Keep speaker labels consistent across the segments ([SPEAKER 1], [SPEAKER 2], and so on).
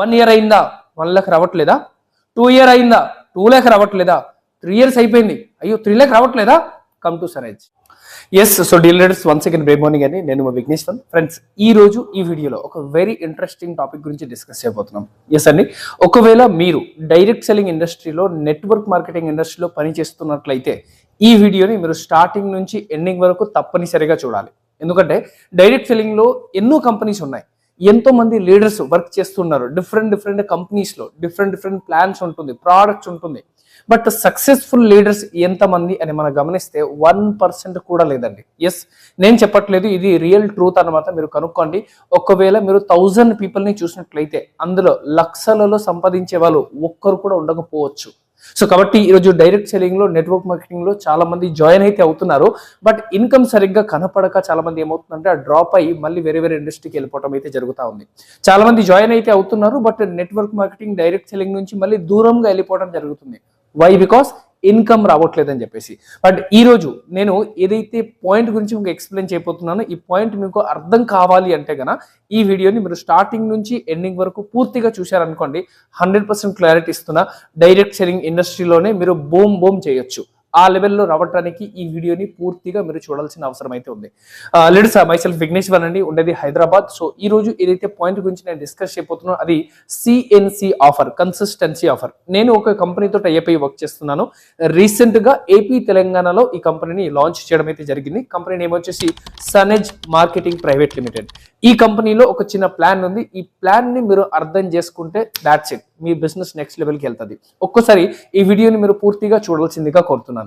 [SPEAKER 1] 1 year అయిందా 1 లక్ష రావట్లేదా? 2 year అయిందా 2 లక్ష రావట్లేదా? 3 ఇయర్స్ అయిపోయింది, అయ్యో 3 లక్ష రావట్లేదా? కమ్ టు సనేజ్. Yes, so deal leaders once again good morning అండి. నేను మా విఘ్నేశ్వర్. ఫ్రెండ్స్, ఈ రోజు ఈ వీడియోలో ఒక వెరీ ఇంట్రెస్టింగ్ టాపిక్ గురించి డిస్కస్ చేయబోతున్నాం. ఎస్ అండి, ఒకవేళ మీరు డైరెక్ట్ సెల్లింగ్ ఇండస్ట్రీలో, నెట్వర్క్ మార్కెటింగ్ ఇండస్ట్రీలో పనిచేస్తున్నట్లయితే ఈ వీడియోని మీరు స్టార్టింగ్ నుంచి ఎండింగ్ వరకు తప్పనిసరిగా చూడాలి. ఎందుకంటే డైరెక్ట్ సెల్లింగ్ లో ఎన్నో కంపెనీస్ ఉన్నాయి, ఎంతో మంది లీడర్స్ వర్క్ చేస్తున్నారు. డిఫరెంట్ కంపెనీస్ లో డిఫరెంట్ ప్లాన్స్ ఉంటుంది, ప్రోడక్ట్స్ ఉంటుంది. బట్ సక్సెస్ఫుల్ లీడర్స్ ఎంతమంది అని మనం గమనిస్తే 1% కూడా లేదండి. ఎస్, నేను చెప్పట్లేదు, ఇది రియల్ ట్రూత్ అన్నమాట. మీరు కనుక్కోండి. ఒకవేళ మీరు 1000 పీపుల్ని చూసినట్లయితే అందులో లక్షలలో సంపాదించే వాళ్ళు ఒక్కరు కూడా ఉండకపోవచ్చు. సో కాబట్టి ఈరోజు డైరెక్ట్ సెల్లింగ్ లో, నెట్వర్క్ మార్కెటింగ్ లో చాలా మంది జాయిన్ అయితే అవుతున్నారు. బట్ ఇన్కమ్ సరిగ్గా కనపడక చాలా మంది ఏమవుతుందంటే ఆ డ్రాప్ అయ్యి మళ్ళీ వేరే ఇండస్ట్రీకి వెళ్ళిపోవడం అయితే జరుగుతూ ఉంది. చాలా మంది జాయిన్ అయితే అవుతున్నారు, but network marketing, direct selling నుంచి మళ్ళీ దూరంగా వెళ్ళిపోవడం జరుగుతుంది. వై? బికాస్ ఇన్కమ్ రావట్లేదు అని చెప్పేసి. బట్ ఈ రోజు నేను ఏదైతే పాయింట్ గురించి మీకు ఎక్స్ప్లెయిన్ చేయబోతున్నానో, ఈ పాయింట్ మీకు అర్థం కావాలి అంటే గన ఈ వీడియోని మీరు స్టార్టింగ్ నుంచి ఎండింగ్ వరకు పూర్తిగా చూశారనుకోండి, 100% క్లారిటీ ఇస్తున్నా, డైరెక్ట్ సెల్లింగ్ ఇండస్ట్రీలోనే మీరు బూమ్ చేయొచ్చు. ఆ లెవెల్లో రావడానికి ఈ వీడియోని పూర్తిగా మీరు చూడాల్సిన అవసరం అయితే ఉంది. లీడర్స్, మైసెల్ఫ్ విఘ్నేశ్వర్ అండి, ఉండేది హైదరాబాద్. సో ఈ రోజు ఏదైతే పాయింట్ గురించి నేను డిస్కస్ చేయబోతున్నానో అది సిఎన్సి ఆఫర్, కన్సిస్టెన్సీ ఆఫర్. నేను ఒక కంపెనీతో టైప్ అయ్యి వర్క్ చేస్తున్నాను. రీసెంట్ గా ఏపీ తెలంగాణలో ఈ కంపెనీని లాంచ్ చేయడం అయితే జరిగింది. కంపెనీ నేమ్ వచ్చేసి సనేజ్ మార్కెటింగ్ ప్రైవేట్ లిమిటెడ్. ఈ కంపెనీలో ఒక చిన్న ప్లాన్ ఉంది. ఈ ప్లాన్ ని మీరు అర్థం చేసుకుంటే that's it, me business next లెవెల్కి వెళ్తుంది. ఒక్కసారి ఈ వీడియోని మీరు పూర్తిగా చూడాల్సిందిగా కోరుతున్నాను.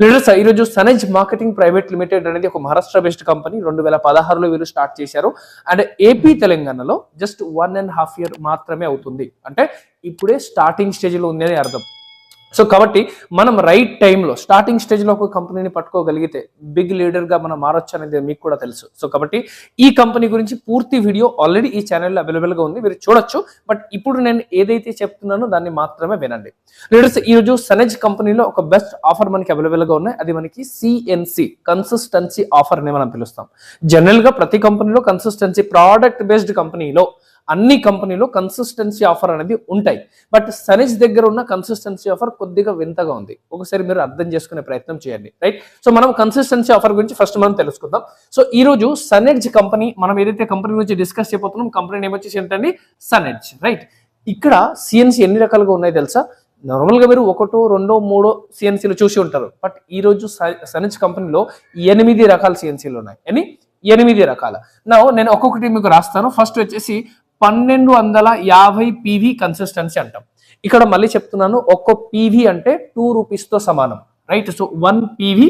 [SPEAKER 1] లీడర్స్, ఈరోజు సనేజ్ మార్కెటింగ్ ప్రైవేట్ లిమిటెడ్ అనేది ఒక మహారాష్ట్ర బేస్డ్ కంపెనీ. 2016లో వీళ్ళు స్టార్ట్ చేశారు. అండ్ ఏపీ తెలంగాణలో జస్ట్ 1.5 year మాత్రమే అవుతుంది. అంటే ఇప్పుడే స్టార్టింగ్ స్టేజ్ లో ఉంది అని అర్థం. సో కాబట్టి మనం రైట్ టైంలో స్టార్టింగ్ స్టేజ్లో ఒక కంపెనీని పట్టుకోగలిగితే బిగ్ లీడర్గా మనం మారొచ్చు అనేది మీకు కూడా తెలుసు. సో కాబట్టి ఈ కంపెనీ గురించి పూర్తి వీడియో ఆల్రెడీ ఈ ఛానల్లో అవైలబుల్గా ఉంది, మీరు చూడొచ్చు. బట్ ఇప్పుడు నేను ఏదైతే చెప్తున్నానో దాన్ని మాత్రమే వినండి. లీడర్స్, ఈరోజు సనేజ్ కంపెనీలో ఒక బెస్ట్ ఆఫర్ మనకి అవైలబుల్గా ఉన్నాయి. అది మనకి సిఎన్సి, కన్సిస్టెన్సీ ఆఫర్ అని మనం పిలుస్తాం. జనరల్గా ప్రతి కంపెనీలో కన్సిస్టెన్సీ, ప్రోడక్ట్ బేస్డ్ కంపెనీలో అన్ని కంపెనీలో కన్సిస్టెన్సీ ఆఫర్ అనేది ఉంటాయి. బట్ సనేజ్ దగ్గర ఉన్న కన్సిస్టెన్సీ ఆఫర్ కొద్దిగా వింతగా ఉంది. ఒకసారి మీరు అర్థం చేసుకునే ప్రయత్నం చేయండి, రైట్? సో మనం కన్సిస్టెన్సీ ఆఫర్ గురించి ఫస్ట్ మనం తెలుసుకుందాం. సో ఈ రోజు సనేజ్ కంపెనీ, మనం ఏదైతే కంపెనీ గురించి డిస్కస్ చేయబోతున్నాం, కంపెనీ నేమ్ వచ్చేసి ఏంటండి? సనేజ్, రైట్? ఇక్కడ సిఎన్సి ఎన్ని రకాలుగా ఉన్నాయి తెలుసా? నార్మల్గా మీరు 1, 2, 3 సిఎన్సీలు చూసి ఉంటారు. బట్ ఈ రోజు సనేజ్ కంపెనీలో 8 రకాల సిఎన్సీలు ఉన్నాయి. 8 రకాల. నేను ఒక్కొక్కటి మీకు రాస్తాను. ఫస్ట్ వచ్చేసి 1250 పీవీ కన్సిస్టెన్సీ అంటాం. ఇక్కడ మళ్ళీ చెప్తున్నాను, ఒక్కో పీవీ అంటే 2 రూపీస్తో సమానం, right? So 1 PV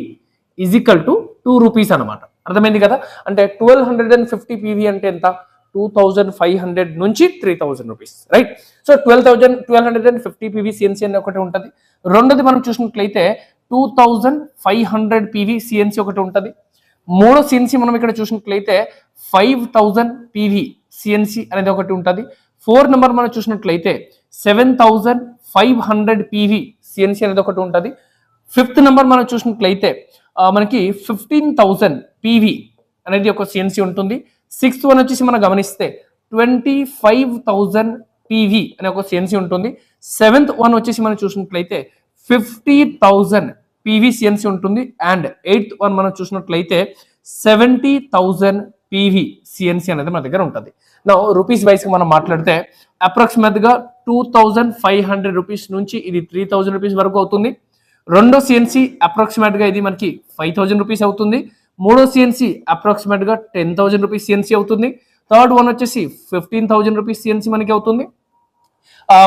[SPEAKER 1] is equal to 2 rupees అనమాట. అర్థమైంది కదా? అంటే 1250 పీవీ అంటే ఎంత? 2500 నుంచి 3000 rupees, right? So 1250 PV CNC అని ఒకటి ఉంటుంది. రెండోది మనం చూసినట్లయితే 2500 పీవీ సిఎన్సీ ఒకటి ఉంటుంది. మూడో సిఎన్సీ మనం ఇక్కడ చూసినట్లయితే 5000 పీవీ సిఎన్సీ అనేది ఒకటి ఉంటుంది. 4 నెంబర్ మనం చూసినట్లయితే 7500 పీవీ సిఎన్సీ అనేది ఒకటి ఉంటుంది. 5th నెంబర్ మనం చూసినట్లయితే మనకి 15000 పీవీ అనేది ఒక సిఎన్సీ ఉంటుంది. 6th వన్ వచ్చేసి మనం గమనిస్తే 25000 పీవీ అనే ఒక సిఎన్సీ ఉంటుంది. 7th వన్ వచ్చేసి మనం చూసినట్లయితే 50000 పీవీ సిఎన్సీ ఉంటుంది. అండ్ 8th వన్ మనం చూసినట్లయితే 70000 పీవీ సిఎన్సీ అనేది మన దగ్గర ఉంటుంది. రూపీస్ వైజ్ మనం మాట్లాడితే అప్రాక్సిమేట్ గా 2500 రూపీస్ నుంచి ఇది 3000 రూపీస్ వరకు అవుతుంది. రెండో సిఎన్సీ అప్రాక్సిమేట్ గా ఇది మనకి 5000 రూపీస్ అవుతుంది. మూడో సిఎన్సీ అప్రాక్సిమేట్ గా 10,000 రూపీస్ సిఎన్సీ అవుతుంది. థర్డ్ వన్ వచ్చేసి 15,000 రూపీస్ సిఎన్సీ మనకి అవుతుంది.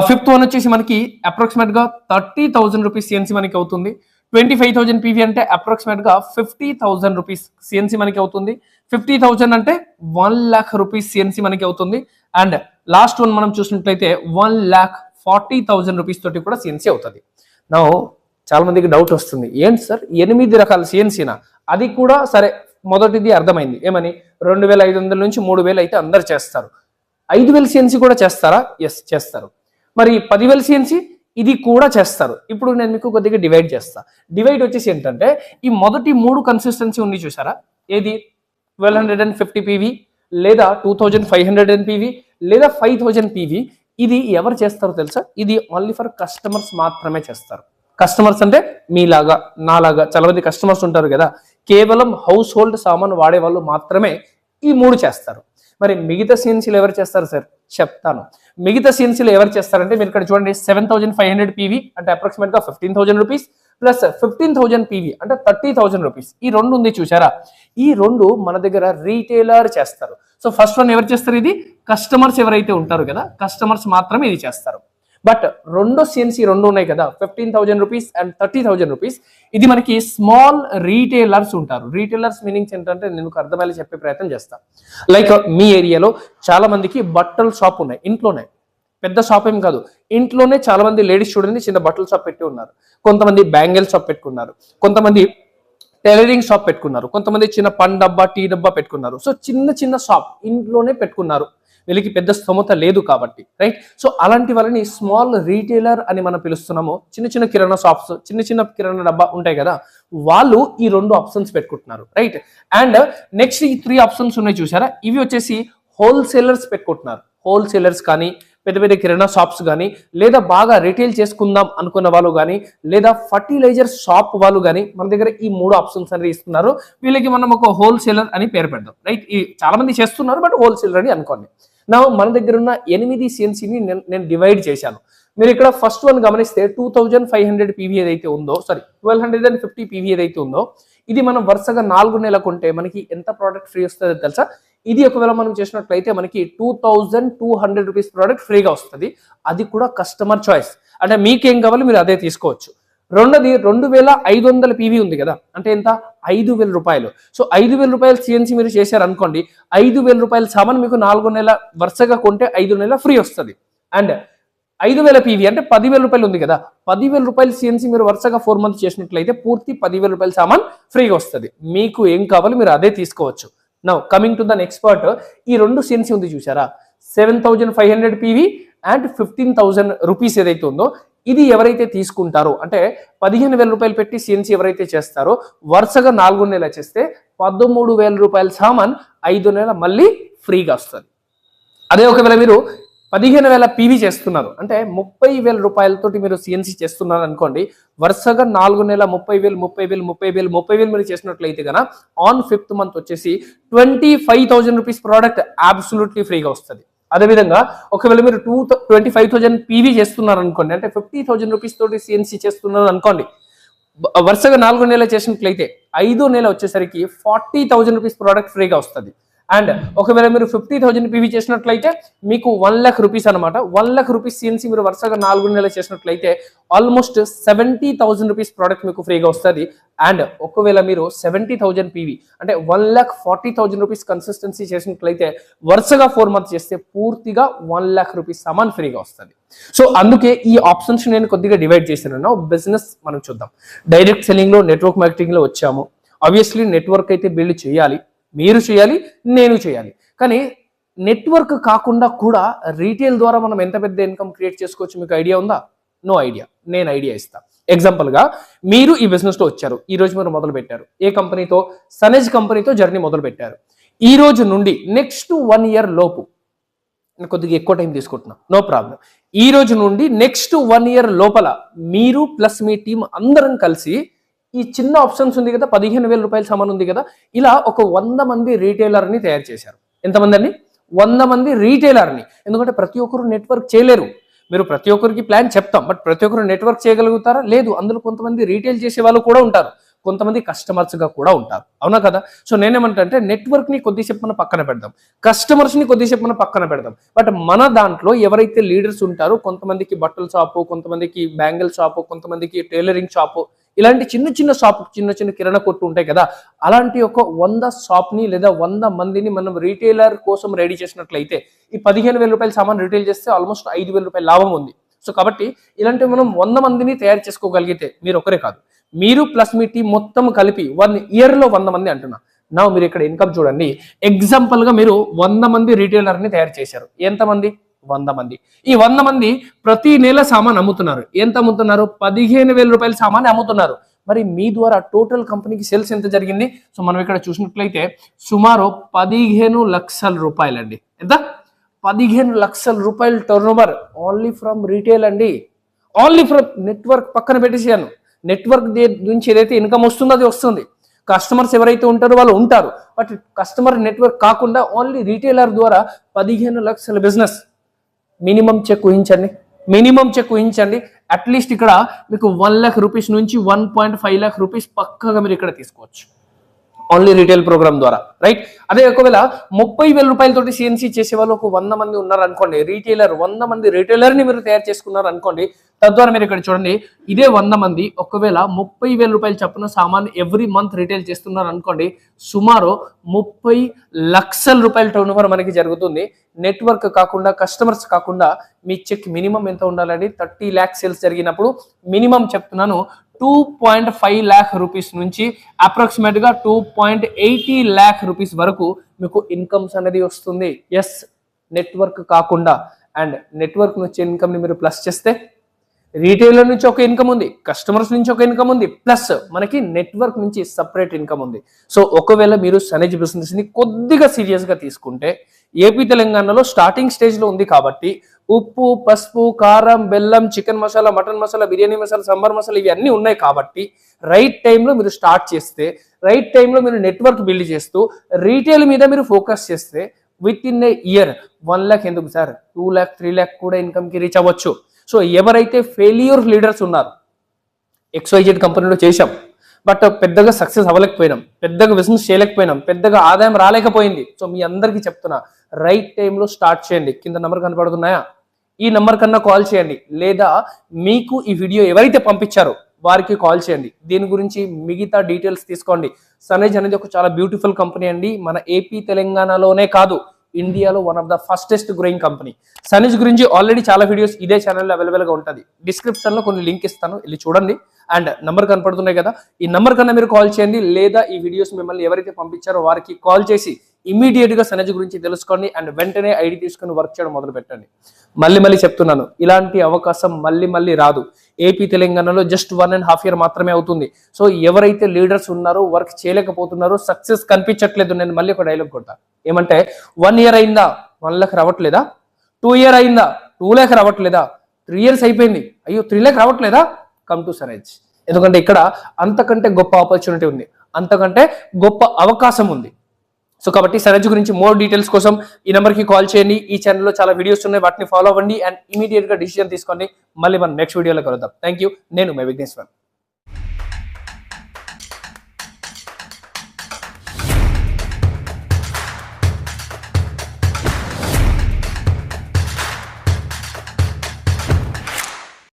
[SPEAKER 1] 5th వన్ వచ్చేసి మనకి అప్రాక్సిమేట్ గా 30,000 రూపీస్ సిఎన్సీ మనకి అవుతుంది. 25,000 పీవీ అంటే అప్రాక్సిమేట్ గా 50,000 రూపీస్ సిఎన్సీ మనకి అవుతుంది. 50,000 అంటే 1 lakh రూపీస్ సిఎన్సీ మనకి అవుతుంది. అండ్ లాస్ట్ వన్ మనం చూసినట్లయితే 1,40,000 రూపీస్ తోటి కూడా సిఎన్సీ అవుతుంది. చాలా మందికి డౌట్ వస్తుంది, ఏంటి సార్ 8 రకాల సిఎన్సీనా? అది కూడా సరే, మొదటిది అర్థమైంది. ఏమని? 2500 నుంచి 3000 అయితే అందరు చేస్తారు. 5000 సిఎన్సీ కూడా చేస్తారా? ఎస్, చేస్తారు. మరి 10,000 సిఎన్సీ ఇది కూడా చేస్తారు. ఇప్పుడు నేను మీకు కొద్దిగా డివైడ్ చేస్తా. డివైడ్ వచ్చేసి ఏంటంటే, ఈ మొదటి 3 కన్సిస్టెన్సీ ఉంది చూసారా? ఏది? 1250 పీవీ లేదా 2500 పీవీ లేదా 5000 పీవీ. ఇది ఎవరు చేస్తారో తెలుసా? ఇది ఓన్లీ ఫర్ కస్టమర్స్ మాత్రమే చేస్తారు. కస్టమర్స్ అంటే మీలాగా నాలాగా చాలా మంది కస్టమర్స్ ఉంటారు కదా, కేవలం హౌస్ హోల్డ్ సామాన్ వాడే వాళ్ళు మాత్రమే ఈ 3 చేస్తారు. మరి మిగతా సిఎన్సీలు ఎవరు చేస్తారు సార్? చెప్తాను. మిగతా సిఎన్సీలు ఎవరు చేస్తారంటే మీరు ఇక్కడ చూడండి, 7500 PV అంటే అప్రాక్సిమేట్ గా 15,000 రూపీస్ ప్లస్ 15,000 PV అంటే 30,000 రూపీస్. ఈ 2 ఉంది చూసారా, ఈ 2 మన దగ్గర రీటైలర్ చేస్తారు. సో ఫస్ట్ వన్ ఎవరు చేస్తారు? ఇది కస్టమర్స్ ఎవరైతే ఉంటారు కదా, కస్టమర్స్ మాత్రమే ఇది చేస్తారు. బట్ రెండో సిఎన్సీ 2 ఉన్నాయి కదా, 15,000 రూపీస్ అండ్ 30,000 రూపీస్, ఇది మనకి స్మాల్ రీటైలర్స్ ఉంటారు. రీటైలర్స్ మీనింగ్స్ ఏంటంటే నేను అర్థమయ్యేలా చెప్పే ప్రయత్నం చేస్తాను. లైక్ మీ ఏరియాలో చాలా మందికి బట్టల షాప్ ఉన్నాయి, ఇంట్లోనే, పెద్ద షాప్ ఏం కాదు, ఇంట్లోనే చాలా మంది లేడీస్ చూడండి చిన్న బట్టల షాప్ పెట్టి ఉన్నారు, కొంతమంది బ్యాంగిల్ షాప్ పెట్టుకున్నారు, కొంతమంది టైలరింగ్ షాప్ పెట్టుకున్నారు, కొంతమంది చిన్న పన్ డబ్బా టీ డబ్బా పెట్టుకున్నారు. సో చిన్న చిన్న షాప్ ఇంట్లోనే పెట్టుకున్నారు, వీళ్ళకి పెద్ద స్తోమత లేదు కాబట్టి, రైట్? సో అలాంటి వాళ్ళని స్మాల్ రీటైలర్ అని మనం పిలుస్తున్నాము. చిన్న చిన్న కిరాణా షాప్స్, చిన్న చిన్న కిరాణా డబ్బా ఉంటాయి కదా, వాళ్ళు ఈ 2 ఆప్షన్స్ పెట్టుకుంటున్నారు, రైట్? అండ్ నెక్స్ట్ ఈ 3 ఆప్షన్స్ ఉన్నాయి చూసారా, ఇవి వచ్చేసి హోల్సేలర్స్ పెట్టుకుంటున్నారు. హోల్సేలర్స్ కానీ పెద్ద పెద్ద కిరాణా షాప్స్ కానీ, లేదా బాగా రిటైల్ చేసుకుందాం అనుకున్న వాళ్ళు కానీ, లేదా ఫర్టిలైజర్ షాప్ వాళ్ళు కానీ మన దగ్గర ఈ 3 ఆప్షన్స్ అనేది ఇస్తున్నారు. వీళ్ళకి మనం ఒక హోల్సేలర్ అని పేరు పెడదాం, రైట్? ఈ చాలా మంది చేస్తున్నారు, బట్ హోల్సేలర్ అని అనుకోండి. నా మన దగ్గర ఉన్న 8 సిఎన్సీని నేను డివైడ్ చేశాను. మీరు ఇక్కడ ఫస్ట్ వన్ గమనిస్తే 2500 PV ఏదైతే ఉందో, సారీ 1250 PV ఏదైతే ఉందో, ఇది మనం వరుసగా 4 నెలలు కొంటే మనకి ఎంత ప్రోడక్ట్ ఫ్రీ వస్తుందో తెలుసా? ఇది ఒకవేళ మనం చేసినట్లయితే మనకి 2200 రూపీస్ ప్రోడక్ట్ ఫ్రీగా వస్తుంది. అది కూడా కస్టమర్ చాయిస్, అంటే మీకేం కావాలి మీరు అదే తీసుకోవచ్చు. రెండోది 2500 PV ఉంది కదా, అంటే ఎంత? 5,000 రూపాయలు. సో 5,000 రూపాయలు సిఎన్సీ మీరు చేశారు అనుకోండి, 5,000 రూపాయల సామాన్ మీకు 4 నెలల వరుసగా కొంటే 5 నెలల ఫ్రీ వస్తుంది. అండ్ 5,000 PV అంటే 10,000 రూపాయలు ఉంది కదా, 10,000 రూపాయలు సిఎన్సీ మీరు వరుసగా 4 మంత్స్ చేసినట్లయితే పూర్తి 10,000 రూపాయల సామాన్ ఫ్రీగా వస్తుంది. మీకు ఏం కావాలి మీరు అదే తీసుకోవచ్చు. Now coming to the next part, ఈ 2 సిఎన్సీ ఉంది చూసారా, 7,500 PV అండ్ 15,000 రూపీస్ ఏదైతే ఉందో, ఇది ఎవరైతే తీసుకుంటారో అంటే 15,000 రూపాయలు పెట్టి సిఎన్సీ ఎవరైతే చేస్తారో వరుసగా 4 నెలలు చేస్తే 13,000 రూపాయల సామాన్ 5 నెలల మళ్ళీ ఫ్రీగా వస్తుంది. అదే ఒకవేళ మీరు 15,000 PV చేస్తున్నారు అంటే 30,000 రూపాయలతోటి మీరు సిఎన్సీ చేస్తున్నారు అనుకోండి, వరుసగా 4 నెలల 30,000 మీరు చేసినట్లయితే కనుక ఆన్ 5th మంత్ వచ్చేసి 25,000 రూపీస్ ప్రోడక్ట్ అబ్సల్యూట్లీ ఫ్రీగా వస్తుంది. అదేవిధంగా ఒకవేళ మీరు 25,000 PV చేస్తున్నారు అనుకోండి, అంటే 50,000 రూపీస్ తోటి సిఎన్సీ చేస్తున్నారు అనుకోండి, వరుసగా 4 నెలలు చేసినట్లయితే 5వ నెల వచ్చేసరికి 40,000 రూపీస్ ప్రోడక్ట్ ఫ్రీగా వస్తుంది. అండ్ ఒకవేళ మీరు 50,000 PV చేసినట్లయితే మీకు 1,00,000 రూపీస్ అనమాట, 1,00,000 రూపీస్ సిఎన్సీ మీరు వరుసగా 4 నెలలు చేసినట్లయితే ఆల్మోస్ట్ 70,000 రూపీస్ ప్రోడక్ట్ మీకు ఫ్రీగా వస్తుంది. అండ్ ఒకవేళ మీరు 70,000 PV అంటే 1,40,000 రూపీస్ కన్సిస్టెన్సీ చేసినట్లయితే వరుసగా 4 మంత్స్ చేస్తే పూర్తిగా 1,00,000 రూపీస్ సామాన్ ఫ్రీగా వస్తుంది. సో అందుకే ఈ ఆప్షన్స్ నేను కొద్దిగా డివైడ్ చేశాను. బిజినెస్ మనం చూద్దాం. డైరెక్ట్ సెల్లింగ్ లో, నెట్వర్క్ మార్కెటింగ్ లో వచ్చాము. ఆబ్వియస్లీ నెట్వర్క్ అయితే బిల్డ్ చేయాలి, మీరు చేయాలి, నేను చేయాలి. కానీ నెట్వర్క్ కాకుండా కూడా రీటైల్ ద్వారా మనం ఎంత పెద్ద ఇన్కమ్ క్రియేట్ చేసుకోవచ్చు మీకు ఐడియా ఉందా? No idea. నేను ఐడియా ఇస్తా. ఎగ్జాంపుల్ గా మీరు ఈ బిజినెస్ లో వచ్చారు, ఈ రోజు మీరు మొదలు పెట్టారు. ఏ కంపెనీతో? సనేజ్ కంపెనీతో జర్నీ మొదలు పెట్టారు. ఈ రోజు నుండి నెక్స్ట్ 1 ఇయర్ లోపు, కొద్దిగా ఎక్కువ టైం తీసుకుంటున్నా, నో ప్రాబ్లం. ఈ రోజు నుండి నెక్స్ట్ 1 ఇయర్ లోపల మీరు ప్లస్ మీ టీం అందరం కలిసి ఈ చిన్న ఆప్షన్స్ ఉంది కదా, 15,000 రూపాయల సామాన్ ఉంది కదా, ఇలా ఒక 100 మంది రీటైలర్ని తయారు చేశారు. ఎంతమంది అండి? 100 మంది రీటైలర్ని. ఎందుకంటే ప్రతి ఒక్కరు నెట్వర్క్ చేయలేరు. మీరు ప్రతి ఒక్కరికి ప్లాన్ చెప్తాం, బట్ ప్రతి ఒక్కరు నెట్వర్క్ చేయగలుగుతారా? లేదు. అందులో కొంతమంది రీటైల్ చేసే వాళ్ళు కూడా ఉంటారు, కొంతమంది కస్టమర్స్ గా కూడా ఉంటారు, అవునా కదా? సో నేనేమంటే నెట్వర్క్ ని కొద్దిసేపు మనం పక్కన పెడదాం, కస్టమర్స్ ని కొద్దిసేపు మనం పక్కన పెడదాం. బట్ మన దాంట్లో ఎవరైతే లీడర్స్ ఉంటారో, కొంతమందికి బట్టల షాపు, కొంతమందికి బ్యాంగిల్ షాపు, కొంతమందికి టైలరింగ్ షాపు, ఇలాంటి చిన్న చిన్న షాప్, చిన్న చిన్న కిరాణా కొట్టు ఉంటాయి కదా, అలాంటి ఒక 100 షాప్ ని లేదా 100 మందిని మనం రీటైలర్ కోసం రెడీ చేసినట్లయితే ఈ 15,000 రూపాయల సామాన్ రీటైల్ చేస్తే ఆల్మోస్ట్ 5,000 రూపాయల లాభం ఉంది. సో కాబట్టి ఇలాంటి మనం 100 మందిని తయారు చేసుకోగలిగితే, మీరు ఒకరే కాదు, మీరు ప్లస్ మీ టీం మొత్తం కలిపి 1 ఇయర్ లో 100 మంది అంటున్నా. నా మీరు ఇక్కడ ఇన్కమ్ చూడండి. ఎగ్జాంపుల్ గా మీరు 100 మంది రీటైలర్ ని తయారు చేశారు. ఎంతమంది? 100 మంది. ఈ 100 మంది ప్రతి నెల సామాన్ అమ్ముతున్నారు. ఎంత అమ్ముతున్నారు? 15,000 రూపాయల సామాన్ అమ్ముతున్నారు. మరి మీ ద్వారా టోటల్ కంపెనీకి సేల్స్ ఎంత జరిగింది? సో మనం ఇక్కడ చూసినట్లయితే సుమారు 15 లక్షల రూపాయలండి. ఎంత? 15 లక్షల రూపాయలు turn over only from retail అండి. ఓన్లీ ఫ్రమ్ నెట్వర్క్ పక్కన పెట్టేసాను. నెట్వర్క్ నుంచి ఏదైతే ఇన్కమ్ వస్తుందో అది వస్తుంది, కస్టమర్స్ ఎవరైతే ఉంటారో వాళ్ళు ఉంటారు. బట్ కస్టమర్ నెట్వర్క్ కాకుండా ఓన్లీ రీటైలర్ ద్వారా 15 లక్షల బిజినెస్. మినిమం చెక్ ఊహించండి. అట్లీస్ట్ ఇక్కడ మీకు 1 లక్ష రూపీస్ నుంచి 1.5 లక్ష రూపీస్ పక్కగా మీరు ఇక్కడ తీసుకోవచ్చు ఓన్లీ రీటైల్ ప్రోగ్రామ్ ద్వారా, రైట్? అదే ఒకవేళ 30,000 రూపాయలతోటి సిఎన్సీ చేసే వాళ్ళు ఒక 100 మంది ఉన్నారు అనుకోండి, రీటైలర్ 100 మంది రీటైలర్ని మీరు తయారు చేసుకున్నారు అనుకోండి. తద్వారా మీరు ఇక్కడ చూడండి, ఇదే 100 మంది ఒకవేళ 30,000 రూపాయలు చప్పున సామాన్ ఎవ్రీ మంత్ రీటైల్ చేస్తున్నారు అనుకోండి, సుమారు 30 లక్షల రూపాయల టర్న్ ఓవర్ మనకి జరుగుతుంది. నెట్వర్క్ కాకుండా, కస్టమర్స్ కాకుండా మీ చెక్ మినిమం ఎంత ఉండాలండి? 30 ల్యాక్స్ సేల్స్ జరిగినప్పుడు మినిమం చెప్తున్నాను 2.5 lakh రూపీస్ నుంచి అప్రాక్సిమేట్ గా 2.80 lakh రూపీస్ వరకు మీకు ఇన్కమ్స్ అనేది వస్తుంది. ఎస్, నెట్వర్క్ కాకుండా. అండ్ నెట్వర్క్ నుంచి ఇన్కమ్ ని మీరు ప్లస్ చేస్తే రీటైలర్ నుంచి ఒక ఇన్కమ్ ఉంది, కస్టమర్స్ నుంచి ఒక ఇన్కమ్ ఉంది, ప్లస్ మనకి నెట్వర్క్ నుంచి సపరేట్ ఇన్కమ్ ఉంది. సో ఒకవేళ మీరు సనేజ్ బిజినెస్ ని కొద్దిగా సీరియస్ గా తీసుకుంటే, ఏపీ తెలంగాణలో స్టార్టింగ్ స్టేజ్ లో ఉంది కాబట్టి ఉప్పు, పసుపు, కారం, బెల్లం, చికెన్ మసాలా, మటన్ మసాలా, బిర్యానీ మసాలా, సాంబార్ మసాలా ఇవి అన్ని ఉన్నాయి కాబట్టి రైట్ టైంలో మీరు స్టార్ట్ చేస్తే, రైట్ టైంలో మీరు నెట్వర్క్ బిల్డ్ చేస్తూ రీటైల్ మీద మీరు ఫోకస్ చేస్తే with in a year 1 lakh ఎందుకు సార్, 2 lakh 3 lakh కూడా ఇన్కమ్ కి రీచ్ అవ్వచ్చు. సో ఎవరైతే ఫెయిల్యూర్ లీడర్స్ ఉన్నారు, XYZ కంపెనీలో చేశాం బట్ పెద్దగా సక్సెస్ అవ్వలేకపోయినాం, పెద్దగా బిజినెస్ చేయలేకపోయినాం, పెద్దగా ఆదాయం రాలేకపోయింది. సో మీ అందరికీ చెప్తున్నా, రైట్ టైంలో స్టార్ట్ చేయండి. కింద నెంబర్ కనపడుతున్నాయా? ఈ నెంబర్ కన్నా కాల్ చేయండి, లేదా మీకు ఈ వీడియో ఎవరైతే పంపించారో వారికి కాల్ చేయండి. దీని గురించి మిగతా డీటెయిల్స్ తీసుకోండి. సనేజ్ అనేది ఒక చాలా బ్యూటిఫుల్ కంపెనీ అండి. మన ఏపీ తెలంగాణలోనే కాదు, ఇండియాలో one of the fastest growing company. సనేజ్ గురించి ఆల్రెడీ చాలా వీడియోస్ ఇదే ఛానల్లో అవైలబుల్ గా ఉంటుంది. డిస్క్రిప్షన్ లో కొన్ని లింక్ ఇస్తాను, వెళ్ళి చూడండి. అండ్ నంబర్ కనపడుతున్నాయి కదా, ఈ నంబర్ కన్నా మీరు కాల్ చేయండి, లేదా ఈ వీడియోస్ మిమ్మల్ని ఎవరైతే పంపించారో వారికి కాల్ చేసి ఇమీడియట్ గా సనేజ్ గురించి తెలుసుకోండి. అండ్ వెంటనే ఐడి తీసుకుని వర్క్ చేయడం మొదలు పెట్టండి. మళ్ళీ చెప్తున్నాను, ఇలాంటి అవకాశం మళ్ళీ రాదు. ఏపీ తెలంగాణలో జస్ట్ 1.5 year మాత్రమే అవుతుంది. సో ఎవరైతే లీడర్స్ ఉన్నారో, వర్క్ చేయలేకపోతున్నారో, సక్సెస్ కనిపించట్లేదు, నేను మళ్ళీ ఒక డైలాగ్ కొడతా. ఏమంటే 1 year అయిందా 1 lakh రావట్లేదా? 2 year అయిందా 2 lakh రావట్లేదా? 3 years అయిపోయింది, అయ్యో 3 lakh రావట్లేదా? Come to సనేజ్. ఎందుకంటే ఇక్కడ అంతకంటే గొప్ప ఆపర్చునిటీ ఉంది, అంతకంటే గొప్ప అవకాశం ఉంది. సో కాబట్టి సనేజ్ గురించి మోర్ డీటెయిల్స్ కోసం ఈ నెంబర్కి కాల్ చేయండి. ఈ ఛానల్లో చాలా వీడియోస్ ఉన్నాయి, వాటిని ఫాలో అవ్వండి అండ్ ఇమీడియట్ గా డిసిజన్ తీసుకోండి. మళ్ళీ మనం నెక్స్ట్ వీడియోలో కలుద్దాం. Thank you. నేను మై విఘ్నేశ్వర్.